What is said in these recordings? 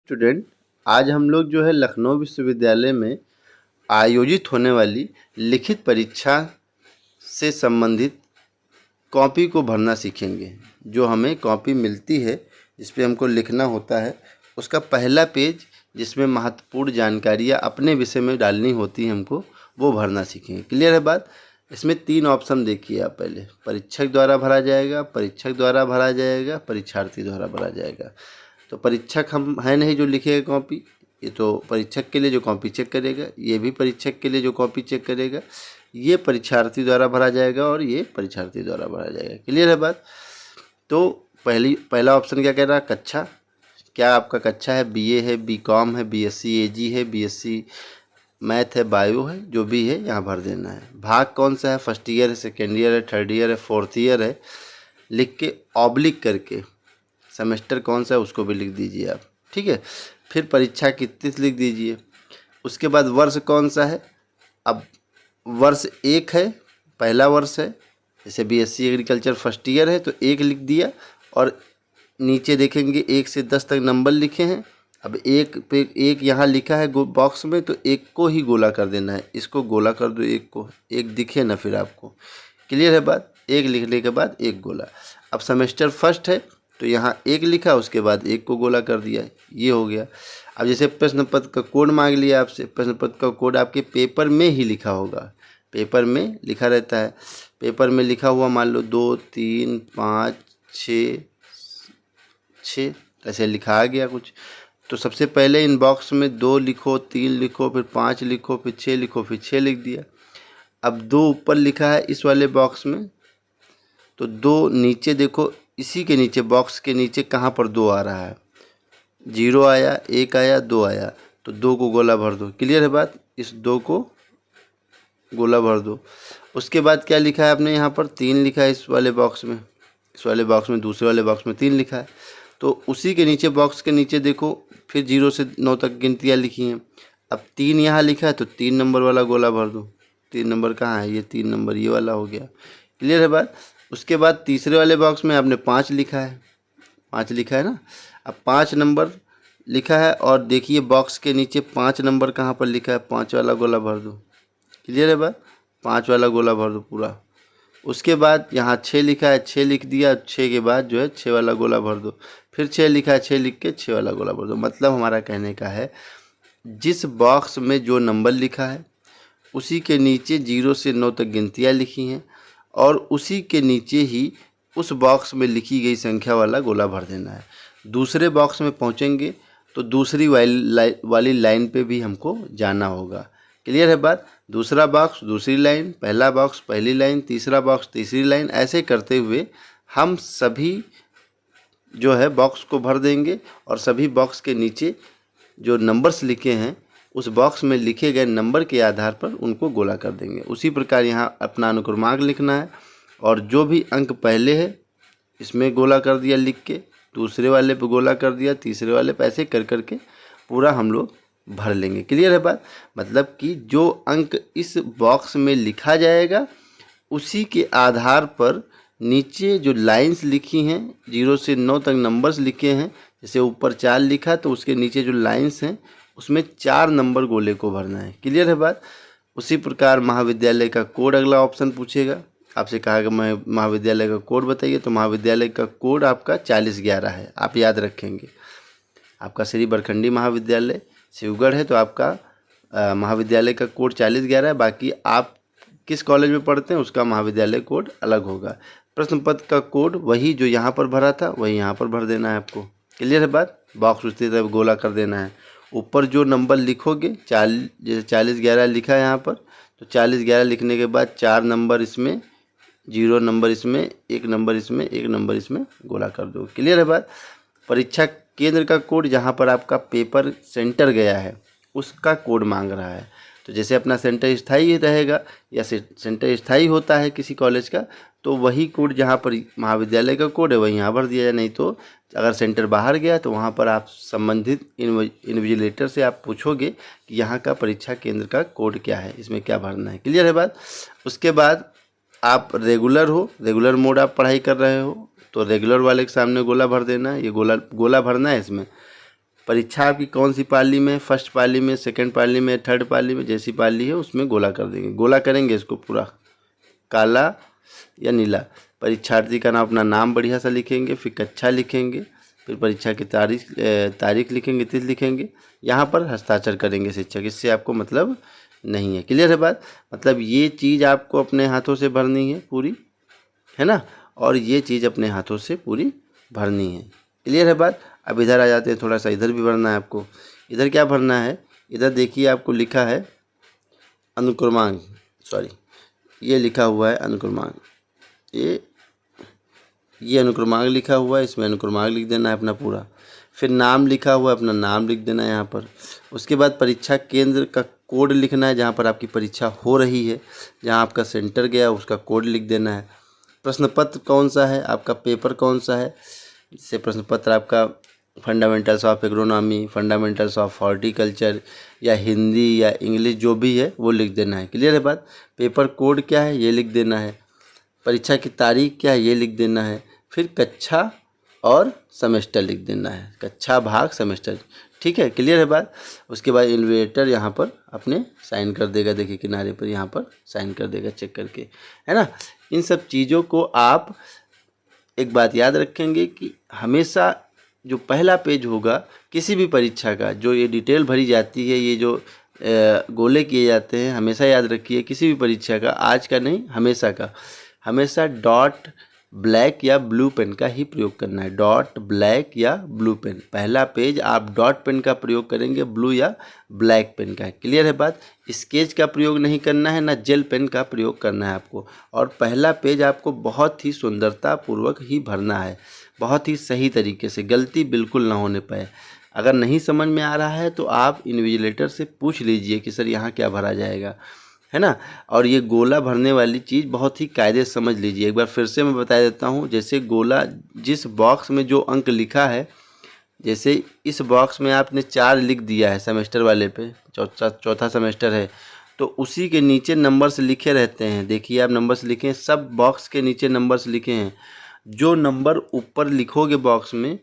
Student, आज हम लोग जो है लखनऊ विश्वविद्यालय में आयोजित होने वाली लिखित परीक्षा से संबंधित कॉपी को भरना सीखेंगे। जो हमें कॉपी मिलती है जिस पे हमको लिखना होता है, उसका पहला पेज जिसमें महत्वपूर्ण जानकारियाँ अपने विषय में डालनी होती हैं हमको, वो भरना सीखेंगे। क्लियर है बात? इसमें 3 ऑप्शन देखिए आप। पहले परीक्षक द्वारा भरा जाएगा, परीक्षक द्वारा भरा जाएगा, परीक्षार्थी द्वारा भरा जाएगा। तो परीक्षक हम है नहीं जो लिखेगा कॉपी, ये तो परीक्षक के लिए जो कॉपी चेक करेगा, ये भी परीक्षक के लिए जो कॉपी चेक करेगा, ये परीक्षार्थी द्वारा भरा जाएगा और ये परीक्षार्थी द्वारा भरा जाएगा। क्लियर है बात? तो पहला ऑप्शन क्या कह रहा है? कक्षा। क्या आपका कक्षा है? बीए है, बीकॉम है, बीएससी एजी है, बीएससी मैथ है, बायो है, जो भी है यहाँ भर देना है। भाग कौन सा है? फर्स्ट ईयर है, सेकेंड ईयर है, थर्ड ईयर है, फोर्थ ईयर है, लिख के ऑब्लिक करके सेमेस्टर कौन सा है उसको भी लिख दीजिए आप। ठीक है, फिर परीक्षा की तिथि लिख दीजिए। उसके बाद वर्ष कौन सा है? अब वर्ष 1 है, पहला वर्ष है, जैसे बीएससी एग्रीकल्चर फर्स्ट ईयर है तो 1 लिख दिया, और नीचे देखेंगे 1 से 10 तक नंबर लिखे हैं। अब 1 पे 1 यहाँ लिखा है बॉक्स में, तो 1 को ही गोला कर देना है। इसको गोला कर दो, 1 को, 1 दिखे ना फिर आपको। क्लियर है बात? 1 लिखने के बाद 1 गोला। अब सेमेस्टर फर्स्ट है तो यहाँ 1 लिखा, उसके बाद 1 को गोला कर दिया, ये हो गया। अब जैसे प्रश्न पत्र का कोड मांग लिया आपसे, प्रश्न पत्र का कोड आपके पेपर में ही लिखा होगा, पेपर में लिखा रहता है। पेपर में लिखा हुआ मान लो 2, 3, 5, 6 ऐसे लिखा आ गया कुछ। तो सबसे पहले इनबॉक्स में 2 लिखो, 3 लिखो, फिर 5 लिखो, फिर 6 लिखो, फिर 6 लिख दिया। अब 2 ऊपर लिखा है इस वाले बॉक्स में, तो 2 नीचे देखो, इसी के नीचे बॉक्स के नीचे कहाँ पर 2 आ रहा है? 0 आया, 1 आया, 2 आया, तो 2 को गोला भर दो। क्लियर है बात? इस 2 को गोला भर दो। उसके बाद क्या लिखा है आपने? यहाँ पर 3 लिखा है इस वाले बॉक्स में, इस वाले बॉक्स में, दूसरे वाले बॉक्स में 3 लिखा है। तो उसी के नीचे बॉक्स के नीचे देखो, फिर 0 से 9 तक गिनतियाँ लिखी हैं। अब 3 यहाँ लिखा है तो 3 नंबर वाला गोला भर दो। 3 नंबर कहाँ है? ये 3 नंबर ये वाला हो गया। क्लियर है बात? उसके बाद तीसरे वाले बॉक्स में आपने 5 लिखा है, 5 लिखा है ना। अब 5 नंबर लिखा है, और देखिए बॉक्स के नीचे 5 नंबर कहाँ पर लिखा है? 5 वाला गोला भर दो। क्लियर है बात? 5 वाला गोला भर दो पूरा। उसके बाद यहाँ 6 लिखा है, 6 लिख दिया, 6 के बाद जो है 6 वाला गोला भर दो। फिर 6 लिखा है, 6 लिख के 6 वाला गोला भर दो। मतलब हमारा कहने का है, जिस बॉक्स में जो नंबर लिखा है उसी के नीचे 0 से 9 तक गिनतियाँ लिखी हैं, और उसी के नीचे ही उस बॉक्स में लिखी गई संख्या वाला गोला भर देना है। दूसरे बॉक्स में पहुंचेंगे तो दूसरी वाली लाइन पे भी हमको जाना होगा। क्लियर है बात? दूसरा बॉक्स दूसरी लाइन, पहला बॉक्स पहली लाइन, तीसरा बॉक्स तीसरी लाइन, ऐसे करते हुए हम सभी जो है बॉक्स को भर देंगे, और सभी बॉक्स के नीचे जो नंबर्स लिखे हैं उस बॉक्स में लिखे गए नंबर के आधार पर उनको गोला कर देंगे। उसी प्रकार यहाँ अपना अनुक्रमांक लिखना है, और जो भी अंक पहले है इसमें गोला कर दिया लिख के, दूसरे वाले पे गोला कर दिया, तीसरे वाले पे, ऐसे कर करके पूरा हम लोग भर लेंगे। क्लियर है बात? मतलब कि जो अंक इस बॉक्स में लिखा जाएगा उसी के आधार पर नीचे जो लाइंस लिखी हैं, 0 से 9 तक नंबर्स लिखे हैं, जैसे ऊपर 4 लिखा तो उसके नीचे जो लाइंस हैं उसमें 4 नंबर गोले को भरना है। क्लियर है बात? उसी प्रकार महाविद्यालय का कोड अगला ऑप्शन पूछेगा, आपसे कहा कि मैं महाविद्यालय का कोड बताइए, तो महाविद्यालय का कोड आपका 4011 है, आप याद रखेंगे। आपका श्री बरखंडी महाविद्यालय शिवगढ़ है तो आपका महाविद्यालय का कोड 4011 है। बाकी आप किस कॉलेज में पढ़ते हैं उसका महाविद्यालय कोड अलग होगा। प्रश्न पत्र का कोड वही जो यहाँ पर भरा था वही यहाँ पर भर देना है आपको। क्लियर है बात? बॉक्स उसी तरफ गोला कर देना है। ऊपर जो नंबर लिखोगे, जैसे 4011 लिखा है यहाँ पर, तो 4011 लिखने के बाद 4 नंबर इसमें, 0 नंबर इसमें, 1 नंबर इसमें, 1 नंबर इसमें गोला कर दो। क्लियर है बात? परीक्षा केंद्र का कोड जहाँ पर आपका पेपर सेंटर गया है उसका कोड मांग रहा है। तो जैसे अपना सेंटर स्थायी रहेगा या सेंटर स्थायी होता है किसी कॉलेज का, तो वही कोड जहाँ पर महाविद्यालय का कोड है वही यहाँ भर दिया जाए। नहीं तो अगर सेंटर बाहर गया तो वहाँ पर आप संबंधित इन्विजिलेटर से आप पूछोगे कि यहाँ का परीक्षा केंद्र का कोड क्या है, इसमें क्या भरना है। क्लियर है बात? उसके बाद आप रेगुलर हो, रेगुलर मोड आप पढ़ाई कर रहे हो, तो रेगुलर वाले के सामने गोला भर देना है। ये गोला भरना है इसमें। परीक्षा आपकी कौन सी पाली में, फर्स्ट पाली में, सेकंड पाली में, थर्ड पाली में, जैसी पाली है उसमें गोला कर देंगे। गोला करेंगे इसको पूरा काला या नीला। परीक्षार्थी का नाम, अपना नाम बढ़िया सा लिखेंगे, फिर कक्षा लिखेंगे, फिर परीक्षा की तारीख लिखेंगे, तिथि लिखेंगे, यहाँ पर हस्ताक्षर करेंगे शिक्षक। इससे आपको मतलब नहीं है। क्लियर है बात? मतलब ये चीज़ आपको अपने हाथों से भरनी है पूरी, है ना, और ये चीज़ अपने हाथों से पूरी भरनी है। क्लियर है बात? अब इधर आ जाते हैं, थोड़ा सा इधर भी भरना है आपको। इधर क्या भरना है, इधर देखिए आपको लिखा है अनुक्रमांक, सॉरी ये लिखा हुआ है अनुक्रमांक, ये अनुक्रमांक लिखा हुआ है, इसमें अनुक्रमांक लिख देना है अपना पूरा। फिर नाम लिखा हुआ है, अपना नाम लिख देना है यहाँ पर। उसके बाद परीक्षा केंद्र का कोड लिखना है, जहाँ पर आपकी परीक्षा हो रही है, जहाँ आपका सेंटर गया उसका कोड लिख देना है। प्रश्न पत्र कौन सा है, आपका पेपर कौन सा है, जैसे प्रश्न पत्र आपका fundamentals of agronomy, fundamentals of horticulture या हिंदी या इंग्लिश जो भी है वो लिख देना है। क्लियर है बात? पेपर कोड क्या है ये लिख देना है, परीक्षा की तारीख क्या है ये लिख देना है, फिर कक्षा और सेमेस्टर लिख देना है, कक्षा भाग सेमेस्टर। ठीक है, क्लियर है बात? उसके बाद इन्विजिलेटर यहाँ पर अपने साइन कर देगा, देखिए किनारे पर यहाँ पर साइन कर देगा चेक करके, है ना। इन सब चीज़ों को आप एक बात याद रखेंगे कि हमेशा जो पहला पेज होगा किसी भी परीक्षा का, जो ये डिटेल भरी जाती है, ये जो गोले किए जाते हैं, हमेशा याद रखिए किसी भी परीक्षा का, आज का नहीं हमेशा का, हमेशा डॉट ब्लैक या ब्लू पेन का ही प्रयोग करना है। डॉट ब्लैक या ब्लू पेन, पहला पेज आप डॉट पेन का प्रयोग करेंगे, ब्लू या ब्लैक पेन का। क्लियर है बात? स्केच का प्रयोग नहीं करना है, ना जेल पेन का प्रयोग करना है आपको। और पहला पेज आपको बहुत ही सुंदरता पूर्वक ही भरना है, बहुत ही सही तरीके से, गलती बिल्कुल ना होने पाए। अगर नहीं समझ में आ रहा है तो आप इन्विजिलेटर से पूछ लीजिए कि सर यहाँ क्या भरा जाएगा, है ना। और ये गोला भरने वाली चीज़ बहुत ही कायदे से समझ लीजिए। एक बार फिर से मैं बता देता हूँ, जैसे गोला जिस बॉक्स में जो अंक लिखा है, जैसे इस बॉक्स में आपने 4 लिख दिया है सेमेस्टर वाले पे, चौथा सेमेस्टर है, तो उसी के नीचे नंबर्स लिखे रहते हैं। देखिए आप नंबर्स लिखे हैं, सब बॉक्स के नीचे नंबर्स लिखे हैं। जो नंबर ऊपर लिखोगे बॉक्स में,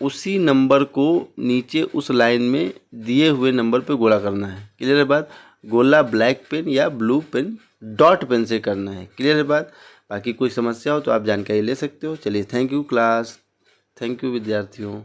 उसी नंबर को नीचे उस लाइन में दिए हुए नंबर पे गोला करना है। क्लियर है बात? गोला ब्लैक पेन या ब्लू पेन डॉट पेन से करना है। क्लियर है बात? बाकी कोई समस्या हो तो आप जानकारी ले सकते हो। चलिए, thank you class, thank you विद्यार्थियों।